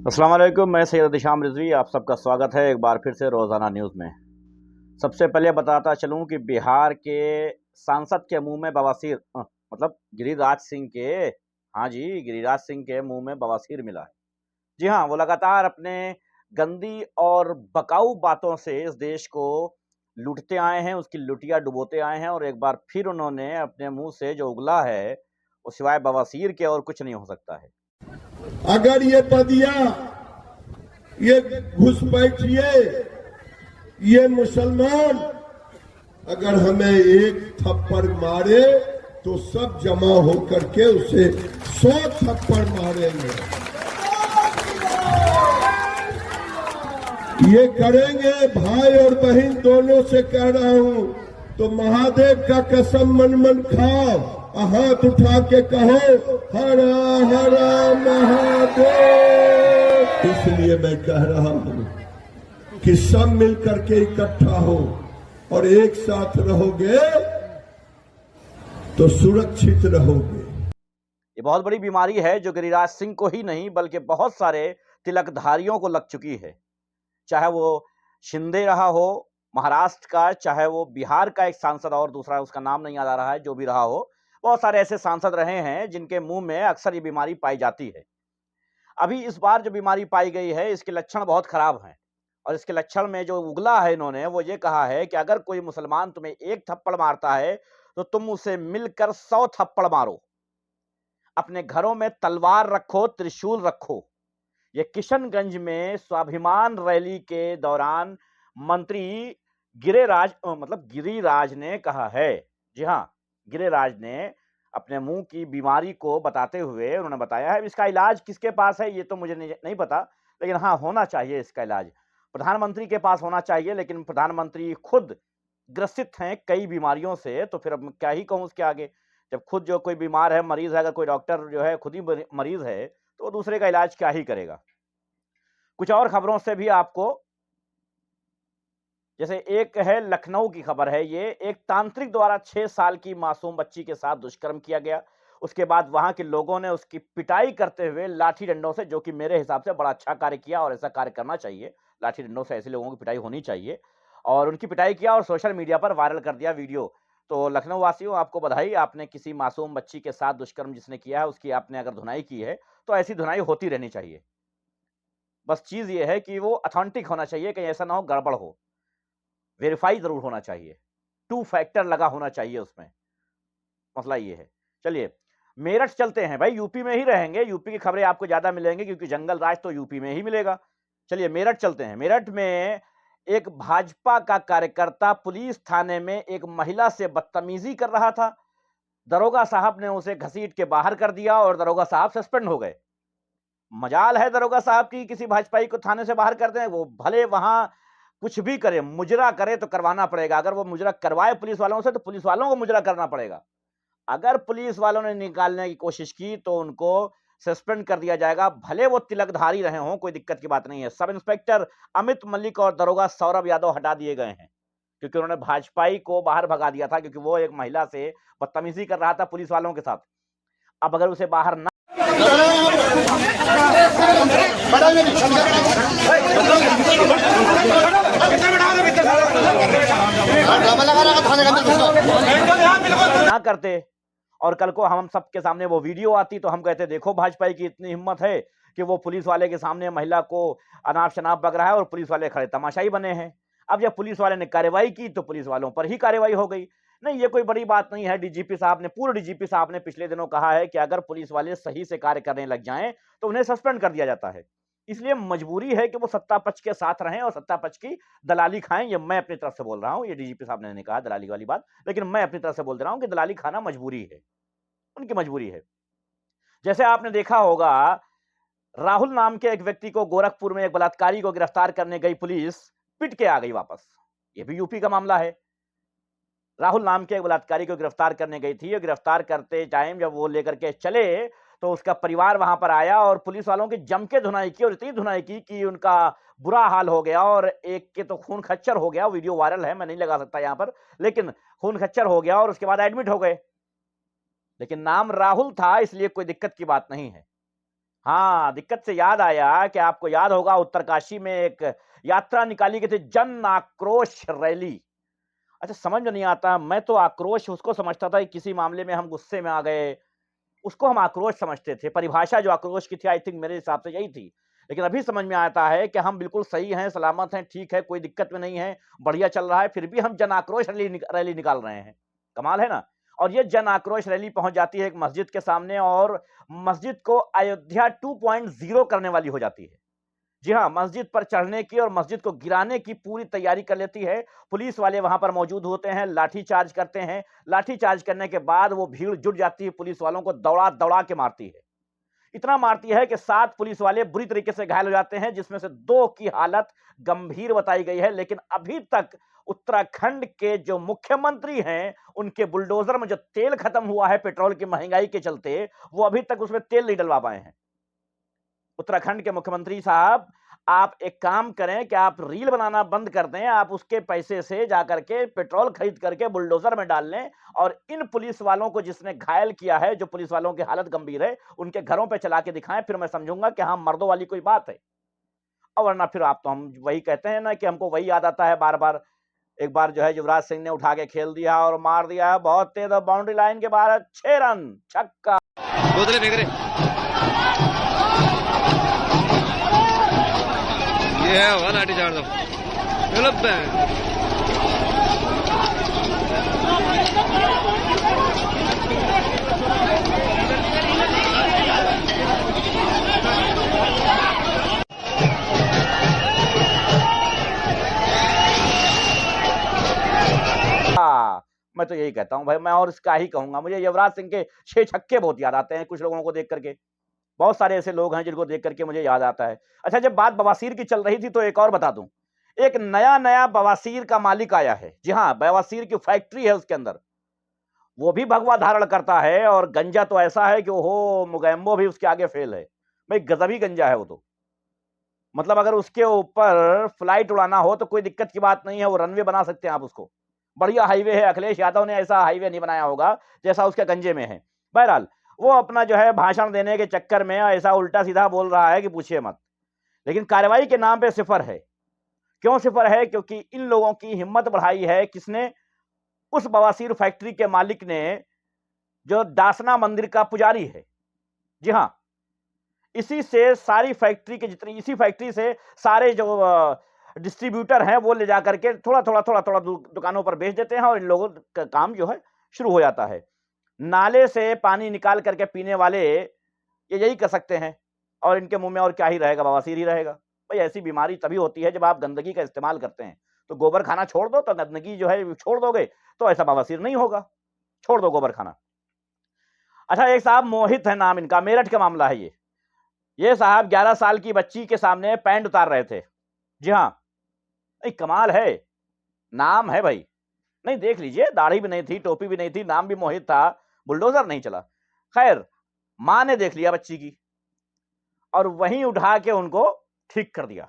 अस्सलाम वालेकुम, मैं सैयद दिशाम रिजवी। आप सबका स्वागत है एक बार फिर से रोज़ाना न्यूज़ में। सबसे पहले बताता चलूं कि बिहार के सांसद के मुंह में बवासीर मतलब गिरिराज सिंह के, हाँ जी, गिरिराज सिंह के मुंह में बवासीर मिला है। जी हाँ, वो लगातार अपने गंदी और बकाऊ बातों से इस देश को लूटते आए हैं, उसकी लुटिया डुबोते आए हैं और एक बार फिर उन्होंने अपने मुंह से जो उगला है वो सिवाय बवासीर के और कुछ नहीं हो सकता है। अगर ये बदिया, ये घुसपैठिए, ये मुसलमान अगर हमें एक थप्पड़ मारे तो सब जमा होकर के उसे 100 थप्पड़ मारेंगे। ये करेंगे, भाई और बहन दोनों से कह रहा हूं। तो महादेव का कसम मन मन खाओ, हाथ उठा के कहो हर हर महादेव। इसलिए मैं कह रहा हूं कि सब मिलकर के इकट्ठा हो और एक साथ रहोगे तो सुरक्षित रहोगे। ये बहुत बड़ी बीमारी है जो गिरिराज सिंह को ही नहीं बल्कि बहुत सारे तिलकधारियों को लग चुकी है। चाहे वो शिंदे रहा हो महाराष्ट्र का, चाहे वो बिहार का एक सांसद और दूसरा उसका नाम नहीं याद आ रहा है, जो भी रहा हो, बहुत सारे ऐसे सांसद रहे हैं जिनके मुंह में अक्सर ये बीमारी पाई जाती है। अभी इस बार जो बीमारी पाई गई है इसके लक्षण बहुत खराब हैं और इसके लक्षण में जो उगला है इन्होंने वो ये कहा है कि अगर कोई मुसलमान तुम्हें एक थप्पड़ मारता है तो तुम उसे मिलकर 100 थप्पड़ मारो। अपने घरों में तलवार रखो, त्रिशूल रखो। ये किशनगंज में स्वाभिमान रैली के दौरान मंत्री गिरिराज ने कहा है। जी हाँ, गिरिराज ने अपने मुंह की बीमारी को बताते हुए उन्होंने बताया है। इसका इलाज किसके पास है ये तो मुझे नहीं पता, लेकिन हाँ होना चाहिए इसका इलाज प्रधानमंत्री के पास होना चाहिए। लेकिन प्रधानमंत्री खुद ग्रसित हैं कई बीमारियों से, तो फिर अब क्या ही कहूं उसके आगे। जब खुद जो कोई बीमार है, मरीज है, अगर कोई डॉक्टर जो है खुद ही मरीज है तो दूसरे का इलाज क्या ही करेगा। कुछ और खबरों से भी आपको, जैसे एक है लखनऊ की खबर है, ये एक तांत्रिक द्वारा 6 साल की मासूम बच्ची के साथ दुष्कर्म किया गया। उसके बाद वहां के लोगों ने उसकी पिटाई करते हुए लाठी डंडों से, जो कि मेरे हिसाब से बड़ा अच्छा कार्य किया और ऐसा कार्य करना चाहिए। लाठी डंडों से ऐसे लोगों की पिटाई होनी चाहिए और उनकी पिटाई किया और सोशल मीडिया पर वायरल कर दिया वीडियो। तो लखनऊ वासियों, आपको बधाई, आपने किसी मासूम बच्ची के साथ दुष्कर्म जिसने किया है उसकी आपने अगर धुनाई की है तो ऐसी धुनाई होती रहनी चाहिए। बस चीज ये है कि वो ऑथेंटिक होना चाहिए, कहीं ऐसा ना हो गड़बड़ हो, वेरीफाई जरूर होना चाहिए, 2 फैक्टर लगा होना चाहिए उसमें। मसला ये है। चलिए मेरठ चलते हैं भाई, यूपी में ही रहेंगे, यूपी की खबरें आपको ज्यादा मिलेंगी क्योंकि जंगल राज तो यूपी में ही मिलेगा। चलिए मेरठ चलते हैं। मेरठ में एक भाजपा का कार्यकर्ता पुलिस थाने में एक महिला से बदतमीजी कर रहा था। दरोगा साहब ने उसे घसीट के बाहर कर दिया और दरोगा साहब सस्पेंड हो गए। मजाल है दरोगा साहब की किसी भाजपाई को थाने से बाहर कर दें, वो भले वहां कुछ भी करे, मुजरा करे तो करवाना पड़ेगा। अगर वो मुजरा करवाए पुलिस वालों से तो पुलिस वालों को मुजरा करना पड़ेगा। अगर पुलिस वालों ने निकालने की कोशिश की तो उनको सस्पेंड कर दिया जाएगा, भले वो तिलकधारी रहे हों, कोई दिक्कत की बात नहीं है। सब इंस्पेक्टर अमित मलिक और दरोगा सौरभ यादव हटा दिए गए हैं क्योंकि उन्होंने भाजपाई को बाहर भगा दिया था, क्योंकि वो एक महिला से बदतमीजी कर रहा था पुलिस वालों के साथ। अब अगर उसे बाहर ना करते और कल को हम सबके सामने वो वीडियो आती तो हम कहते देखो भाजपाई की इतनी हिम्मत है कि वो पुलिस वाले के सामने महिला को अनाप शनाप बक रहा है और पुलिस वाले खड़े तमाशाई बने हैं। अब जब पुलिस वाले ने कार्रवाई की तो पुलिस वालों पर ही कार्रवाई हो गई। नहीं, ये कोई बड़ी बात नहीं है। डीजीपी साहब ने, पूर्व डीजीपी साहब ने पिछले दिनों कहा है कि अगर पुलिस वाले सही से कार्य करने लग जाएं तो उन्हें सस्पेंड कर दिया जाता है। इसलिए मजबूरी है कि वो सत्ता पक्ष के साथ रहें और सत्ता पक्ष की दलाली खाएं। ये मैं अपनी तरफ से बोल रहा हूं, ये डीजीपी साहब ने नहीं कहा दलाली वाली बात, लेकिन मैं अपनी तरफ से बोल रहा हूं कि दलाली खाना मजबूरी है, उनकी मजबूरी है। जैसे आपने देखा होगा, राहुल नाम के एक व्यक्ति को गोरखपुर में एक बलात्कारी को गिरफ्तार करने गई पुलिस, पिट के आ गई वापस। यह भी यूपी का मामला है। राहुल नाम के एक बलात्कारी को गिरफ्तार करने गई थी और गिरफ्तार करते टाइम जब वो लेकर के चले तो उसका परिवार वहां पर आया और पुलिस वालों की जम के धुनाई की और इतनी धुनाई की कि उनका बुरा हाल हो गया और एक के तो खून खच्चर हो गया। वीडियो वायरल है, मैं नहीं लगा सकता यहां पर, लेकिन खून खच्चर हो गया और उसके बाद एडमिट हो गए। लेकिन नाम राहुल था इसलिए कोई दिक्कत की बात नहीं है। हाँ, दिक्कत से याद आया कि आपको याद होगा उत्तरकाशी में एक यात्रा निकाली गई थी, जन आक्रोश रैली। अच्छा, समझ में नहीं आता, मैं तो आक्रोश उसको समझता था कि किसी मामले में हम गुस्से में आ गए, उसको हम आक्रोश समझते थे। परिभाषा जो आक्रोश की थी आई थिंक मेरे हिसाब से यही थी। लेकिन अभी समझ में आता है कि हम बिल्कुल सही हैं, सलामत हैं, ठीक है, कोई दिक्कत में नहीं है, बढ़िया चल रहा है, फिर भी हम जन आक्रोश रैली निकाल रहे हैं। कमाल है ना? और ये जन आक्रोश रैली पहुंच जाती है एक मस्जिद के सामने और मस्जिद को अयोध्या 2.0 करने वाली हो जाती है। जी हाँ, मस्जिद पर चढ़ने की और मस्जिद को गिराने की पूरी तैयारी कर लेती है। पुलिस वाले वहां पर मौजूद होते हैं, लाठीचार्ज करते हैं। लाठीचार्ज करने के बाद वो भीड़ जुट जाती है, पुलिस वालों को दौड़ा-दौड़ा के मारती है। इतना मारती है कि 7 पुलिस वाले बुरी तरीके से घायल हो जाते हैं, जिसमें से 2 की हालत गंभीर बताई गई है। लेकिन अभी तक उत्तराखंड के जो मुख्यमंत्री हैं, उनके बुलडोजर में जो तेल खत्म हुआ है पेट्रोल की महंगाई के चलते, वो अभी तक उसमें तेल नहीं डलवा पाए हैं। उत्तराखंड के मुख्यमंत्री साहब, आप एक काम करें कि आप रील बनाना बंद कर दें, आप उसके पैसे से जाकर के पेट्रोल खरीद करके बुलडोजर में डाल लें और इन पुलिस वालों को जिसने घायल किया है, जो पुलिस वालों की हालत गंभीर है, उनके घरों पे चला के दिखाएं, फिर मैं समझूंगा कि हाँ, मर्दों वाली कोई बात है। और वरना फिर आप तो हम वही कहते हैं ना कि हमको वही याद आता है बार-बार। एक बार जो है युवराज सिंह ने उठा के खेल दिया और मार दिया है बहुत तेज और बाउंड्री लाइन के बाहर 6 रन, छक्का। बोतलें फेंक रहे। ये है हुआ लाठी चार्ज गलत है। मैं तो यही कहता हूँ भाई, मैं और इसका ही कहूंगा। मुझे युवराज सिंह के 6 छक्के बहुत याद आते हैं कुछ लोगों को देख करके। बहुत सारे ऐसे लोग हैं जिनको देख करके मुझे याद आता है। अच्छा, जब बात बवासीर की चल रही थी तो एक और बता दूं, एक नया बवासीर का मालिक आया है। जी हाँ, बवासीर की फैक्ट्री है उसके अंदर। वो भी भगवा धारण करता है और गंजा तो ऐसा है कि ओहो, मुगैम्बो भी उसके आगे फेल है। भाई गजबी गंजा है वो तो। मतलब अगर उसके ऊपर फ्लाइट उड़ाना हो तो कोई दिक्कत की बात नहीं है, वो रनवे बना सकते हैं आप उसको। बढ़िया हाईवे है, अखिलेश यादव ने ऐसा हाईवे नहीं बनाया होगा जैसा उसके गंजे में है। बहरहाल, वो अपना जो है भाषण देने के चक्कर में ऐसा उल्टा सीधा बोल रहा है कि पूछिए मत। लेकिन कार्रवाई के नाम पे सिफर है। क्यों सिफर है? क्योंकि इन लोगों की हिम्मत बढ़ाई है किसने? उस बवासीर फैक्ट्री के मालिक ने, जो दासना मंदिर का पुजारी है। जी हां, इसी से सारी फैक्ट्री के जितनी, इसी फैक्ट्री से सारे जो डिस्ट्रीब्यूटर हैं वो ले जाकर के थोड़ा-थोड़ा दुकानों पर बेच देते हैं और इन लोगों का काम जो है शुरू हो जाता है। नाले से पानी निकाल करके पीने वाले ये यही कर सकते हैं और इनके मुंह में और क्या ही रहेगा, बवासीर ही रहेगा। भाई ऐसी बीमारी तभी होती है जब आप गंदगी का इस्तेमाल करते हैं। तो गोबर खाना छोड़ दो, तो गंदगी जो है छोड़ दोगे तो ऐसा बवासीर नहीं होगा। छोड़ दो गोबर खाना। अच्छा, एक साहब मोहित है नाम इनका, मेरठ का मामला है ये। ये साहब 11 साल की बच्ची के सामने पैंट उतार रहे थे। जी हाँ, कमाल है। नाम है भाई, नहीं देख लीजिए, दाढ़ी भी नहीं थी, टोपी भी नहीं थी, नाम भी मोहित था, बुलडोजर नहीं चला। खैर, मां ने देख लिया बच्ची की और वहीं उठा के उनको ठीक कर दिया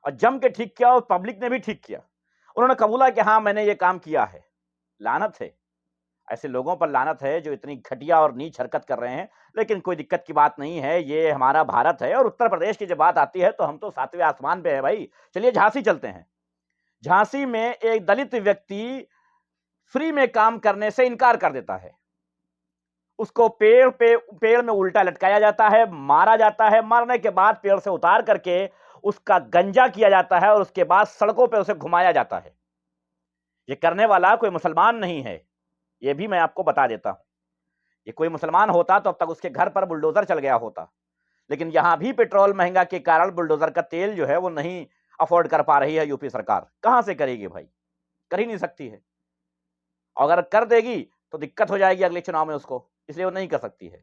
और जम के ठीक किया और पब्लिक ने भी ठीक किया। उन्होंने कबूला कि हाँ, मैंने ये काम किया है। लानत है, ऐसे लोगों पर लानत है जो इतनी घटिया और नीच हरकत कर रहे हैं। लेकिन कोई दिक्कत की बात नहीं है, ये हमारा भारत है और उत्तर प्रदेश की जब बात आती है तो हम तो 7वें आसमान पे है भाई। चलिए झांसी चलते हैं। झांसी में एक दलित व्यक्ति फ्री में काम करने से इनकार कर देता है। उसको पेड़ में उल्टा लटकाया जाता है, मारा जाता है, मारने के बाद पेड़ से उतार करके उसका गंजा किया जाता है और उसके बाद सड़कों पे उसे घुमाया जाता है। ये करने वाला कोई मुसलमान नहीं है, ये भी मैं आपको बता देता हूं। ये कोई मुसलमान होता तो अब तक उसके घर पर बुलडोजर चल गया होता। लेकिन यहां भी पेट्रोल महंगा के कारण बुलडोजर का तेल जो है वो नहीं अफोर्ड कर पा रही है यूपी सरकार। कहां से करेगी भाई? कर ही नहीं सकती है। अगर कर देगी तो दिक्कत हो जाएगी अगले चुनाव में उसको, इसलिए वो नहीं कर सकती है।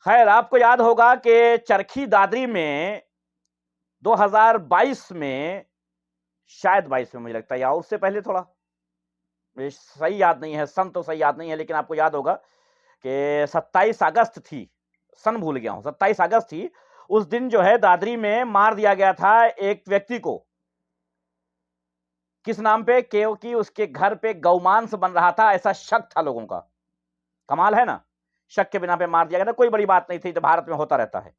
खैर, आपको याद होगा कि चरखी दादरी में 2022 में, शायद 22 में मुझे लगता है, या उससे पहले थोड़ा, मुझे सही याद नहीं है, सन तो सही याद नहीं है, लेकिन आपको याद होगा कि 27 अगस्त थी, सन भूल गया हूं, 27 अगस्त थी। उस दिन जो है दादरी में मार दिया गया था एक व्यक्ति को। किस नाम पे? क्योंकि उसके घर पे गौमांस बन रहा था, ऐसा शक था लोगों का। कमाल है ना? शक के बिना पे मार दिया गया था, कोई बड़ी बात नहीं थी, तो भारत में होता रहता है।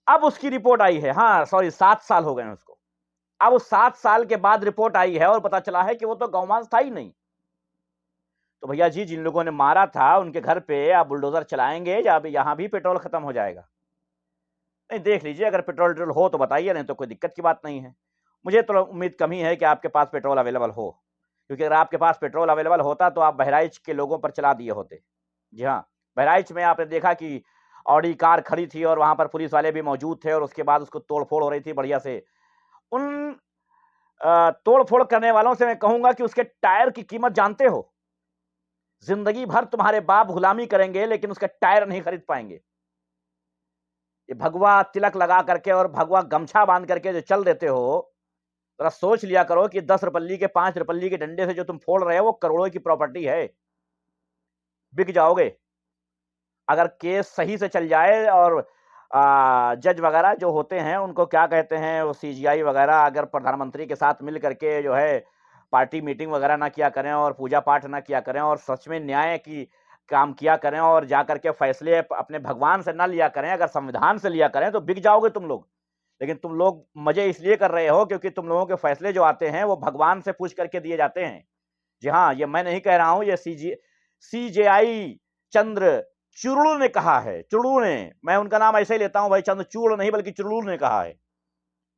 अब उसकी रिपोर्ट आई है, हाँ सॉरी 7 साल हो गए हैं उसको। अब उस 7 साल के बाद रिपोर्ट आई है और पता चला है कि वो तो गौमांस था ही नहीं। तो भैया जी, जिन लोगों ने मारा था उनके घर पे आप बुलडोजर चलाएंगे या अब यहां भी पेट्रोल खत्म हो जाएगा? नहीं, देख लीजिए, अगर पेट्रोल हो तो बताइए, नहीं तो कोई दिक्कत की बात नहीं है। मुझे तो उम्मीद कम ही है कि आपके पास पेट्रोल अवेलेबल हो, क्योंकि अगर आपके पास पेट्रोल अवेलेबल होता तो आप बहराइच के लोगों पर चला दिए होते। जी हाँ, बहराइच में आपने देखा कि ऑडी कार खड़ी थी और वहां पर पुलिस वाले भी मौजूद थे और उसके बाद उसको तोड़-फोड़ हो रही थी बढ़िया से। उन तोड़-फोड़ करने वालों से मैं कहूंगा कि उसके टायर की कीमत जानते हो? जिंदगी भर तुम्हारे बाप गुलामी करेंगे लेकिन उसका टायर नहीं खरीद पाएंगे। ये भगवा तिलक लगा करके और भगवा गमछा बांध करके जो चल देते हो, जरा सोच लिया करो कि 10 रुपल्ली के 5 रुपल्ली के डंडे से जो तुम फोड़ रहे हो वो करोड़ों की प्रॉपर्टी है। बिक जाओगे। अगर केस सही से चल जाए और जज वगैरह जो होते हैं उनको क्या कहते हैं, वो सीजीआई वगैरह अगर प्रधानमंत्री के साथ मिल करके जो है पार्टी मीटिंग वगैरह ना किया करें और पूजा पाठ ना किया करें और सच में न्याय की काम किया करें और जा करके फैसले अपने भगवान से ना लिया करें, अगर संविधान से लिया करें तो बिक जाओगे तुम लोग। लेकिन तुम लोग मजे इसलिए कर रहे हो क्योंकि तुम लोगों के फैसले जो आते हैं वो भगवान से पूछ करके दिए जाते हैं। जी हाँ, ये मैं नहीं कह रहा हूं, ये सीजेआई चंद्रचूड़ ने कहा है। चुड़ू ने, मैं उनका नाम ऐसे ही लेता हूं भाई, चंद्रचूड़ नहीं बल्कि चुड़ू ने कहा है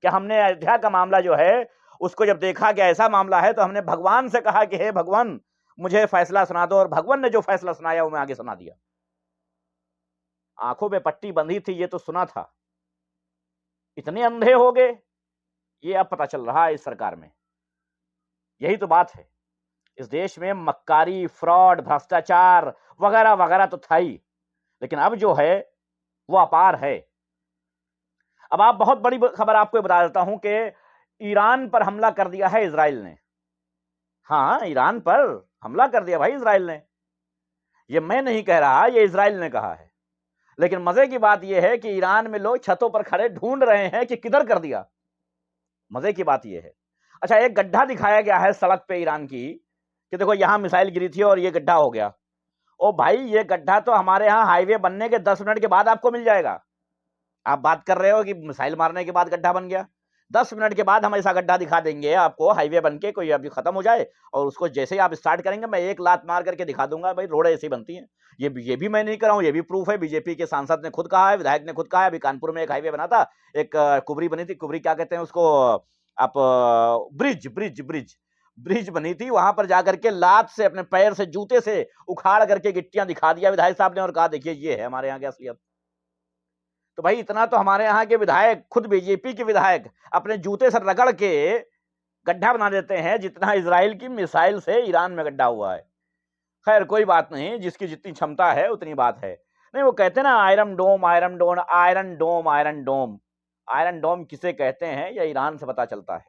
कि हमने अयोध्या का मामला जो है उसको जब देखा कि ऐसा मामला है तो हमने भगवान से कहा कि हे भगवान मुझे फैसला सुना दो, और भगवान ने जो फैसला सुनाया वो मैं आगे सुना दिया। आंखों में पट्टी बंधी थी ये तो सुना था, इतने अंधे हो गए ये अब पता चल रहा है इस सरकार में। यही तो बात है, इस देश में मक्कारी, फ्रॉड, भ्रष्टाचार वगैरह वगैरह तो था ही, लेकिन अब जो है वो अपार है। अब आप बहुत बड़ी खबर आपको बता देता हूं कि ईरान पर हमला कर दिया है इजराइल ने। हाँ, ईरान पर हमला कर दिया भाई इजराइल ने। ये मैं नहीं कह रहा, ये इजराइल ने कहा है। लेकिन मजे की बात यह है कि ईरान में लोग छतों पर खड़े ढूंढ रहे हैं कि किधर कर दिया। मजे की बात यह है। अच्छा, एक गड्ढा दिखाया गया है सड़क पे ईरान की कि देखो यहां मिसाइल गिरी थी और ये गड्ढा हो गया। ओ भाई, ये गड्ढा तो हमारे यहां हाईवे बनने के 10 मिनट के बाद आपको मिल जाएगा। आप बात कर रहे हो कि मिसाइल मारने के बाद गड्ढा बन गया। 10 मिनट के बाद हम ऐसा गड्ढा दिखा देंगे आपको, हाईवे बन के कोई अभी खत्म हो जाए और उसको जैसे ही आप स्टार्ट करेंगे मैं एक लात मार करके दिखा दूंगा भाई रोड ऐसी बनती है। ये भी मैं नहीं कर रहा हूं, ये भी प्रूफ है। बीजेपी के सांसद ने खुद कहा है, विधायक ने खुद कहा है। अभी कानपुर में एक हाईवे बना था, एक कुबरी बनी थी, कुबरी क्या कहते हैं उसको आप, ब्रिज ब्रिज ब्रिज ब्रिज बनी थी, वहां पर जाकर के लात से अपने पैर से जूते से उखाड़ करके गिट्टियां दिखा दिया विधायक साहब ने और कहा देखिए ये है हमारे यहाँ की असलियत। तो भाई इतना तो हमारे यहाँ के विधायक, खुद बीजेपी के विधायक अपने जूते से रगड़ के गड्ढा बना देते हैं जितना इजराइल की मिसाइल से ईरान में गड्ढा हुआ है। खैर कोई बात नहीं, जिसकी जितनी क्षमता है उतनी बात है। नहीं, वो कहते हैं ना आयरन डोम आयरन डोम आयरन डोम आयरन डोम। आयरन डोम किसे कहते हैं यह ईरान से पता चलता है,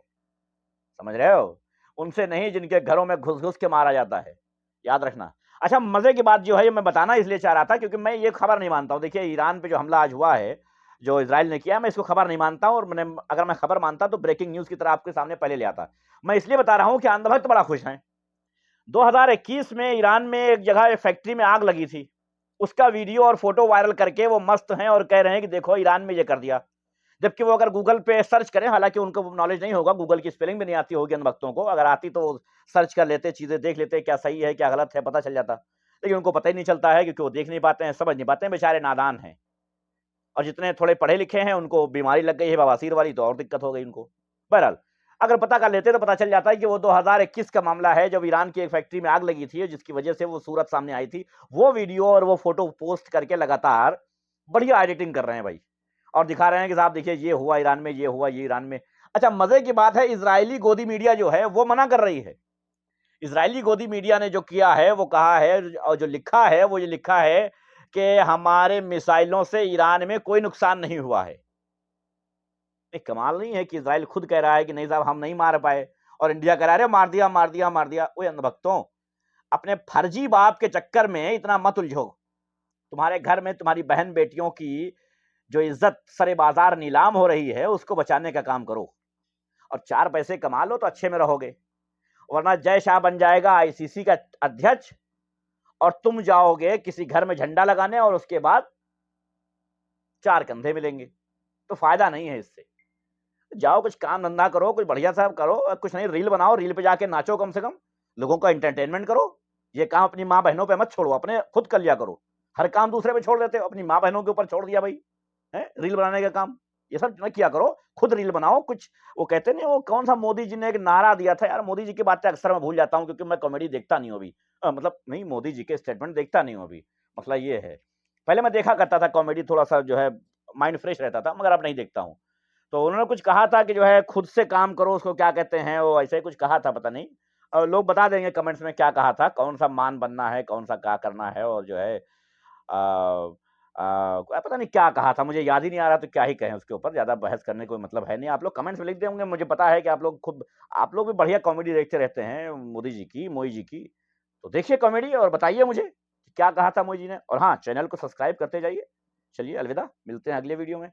समझ रहे हो? उनसे नहीं जिनके घरों में घुस घुस के मारा जाता है, याद रखना। अच्छा, मजे की बात जो है मैं बताना इसलिए चाह रहा था क्योंकि मैं ये खबर नहीं मानता हूं। देखिए, ईरान पे जो हमला आज हुआ है, जो इजराइल ने किया, मैं इसको खबर नहीं मानता हूं। और मैंने, अगर मैं खबर मानता तो ब्रेकिंग न्यूज की तरह आपके सामने पहले ले आता। मैं इसलिए बता रहा हूं कि अंधभक्त बड़ा खुश हैं। 2021 में ईरान में एक जगह फैक्ट्री में आग लगी थी, उसका वीडियो और फोटो वायरल करके वो मस्त हैं और कह रहे हैं कि देखो ईरान में ये कर दिया। जबकि वो अगर गूगल पे सर्च करें, हालांकि उनको नॉलेज नहीं होगा, गूगल की स्पेलिंग भी नहीं आती होगी अंधभक्तों को, अगर आती तो सर्च कर लेते, चीजें देख लेते, क्या सही है क्या गलत है पता चल जाता। लेकिन उनको पता ही नहीं चलता है क्योंकि वो देख नहीं पाते हैं, समझ नहीं पाते हैं, बेचारे नादान हैं। और जितने थोड़े पढ़े लिखे हैं उनको बीमारी लग गई है बवासीर वाली, तो और दिक्कत हो गई उनको। बहरहाल, अगर पता कर लेते तो पता चल जाता है कि वो 2021 का मामला है, जब ईरान की एक फैक्ट्री में आग लगी थी जिसकी वजह से वो सूरत सामने आई थी। वो वीडियो और वो फोटो पोस्ट करके लगातार बढ़िया एडिटिंग कर रहे हैं भाई, और दिखा रहे हैं कि साहब देखिए ये हुआ ईरान में, ये हुआ ये ईरान में। अच्छा, मजे की बात है, इजरायली गोदी मीडिया जो है वो मना कर रही है। इजरायली गोदी मीडिया ने जो किया है वो कहा है, और जो लिखा है वो ये लिखा है कि हमारे मिसाइलों से ईरान में कोई नुकसान नहीं हुआ है। कमाल नहीं है कि इजराइल खुद कह रहा है कि नहीं साहब हम नहीं मार पाए, और इंडिया कह रहा है मार दिया मार दिया मार दिया। ओए अंधभक्तों, अपने फर्जी बाप के चक्कर में इतना मत उलझो। तुम्हारे घर में तुम्हारी बहन बेटियों की जो इज्जत सरे बाजार नीलाम हो रही है उसको बचाने का काम करो, और 4 पैसे कमा लो तो अच्छे में रहोगे। वरना जय शाह बन जाएगा आईसीसी का अध्यक्ष, और तुम जाओगे किसी घर में झंडा लगाने और उसके बाद 4 कंधे मिलेंगे। तो फायदा नहीं है इससे। जाओ कुछ काम धंधा करो, कुछ बढ़िया सा करो, कुछ नहीं रील बनाओ, रील पे जाके नाचो कम से कम, लोगों का एंटरटेनमेंट करो। ये काम अपनी माँ बहनों पे मत छोड़ो, अपने खुद कर लिया करो। हर काम दूसरे पे छोड़ देते हो, अपनी माँ बहनों के ऊपर छोड़ दिया भाई, हैं? रील बनाने का काम, ये सब न किया करो, खुद रील बनाओ कुछ। वो कहते नहीं, वो कौन सा मोदी जी ने एक नारा दिया था यार, मोदी जी की बातें अक्सर मैं भूल जाता हूँ क्योंकि मैं कॉमेडी देखता नहीं हूँ अभी। मतलब नहीं, मोदी जी के स्टेटमेंट देखता नहीं हूँ अभी, मसला ये है। पहले मैं देखा करता था कॉमेडी, थोड़ा-सा जो है माइंड फ्रेश रहता था, मगर अब नहीं देखता हूँ। तो उन्होंने कुछ कहा था कि जो है खुद से काम करो, उसको क्या कहते हैं, वो ऐसे ही कुछ कहा था, पता नहीं। लोग बता देंगे कमेंट्स में क्या कहा था, कौन-सा मान बनना है, कौन-सा क्या करना है, और जो है पता नहीं क्या कहा था, मुझे याद ही नहीं आ रहा, तो क्या ही कहें उसके ऊपर, ज़्यादा बहस करने का कोई मतलब है नहीं। आप लोग कमेंट्स में लिख देंगे, मुझे पता है कि आप लोग भी बढ़िया कॉमेडी देखते रहते हैं मोदी जी की, मोई जी की। तो देखिए कॉमेडी और बताइए मुझे कि क्या कहा था मोई जी ने। और हाँ, चैनल को सब्सक्राइब करते जाइए। चलिए अलविदा, मिलते हैं अगले वीडियो में।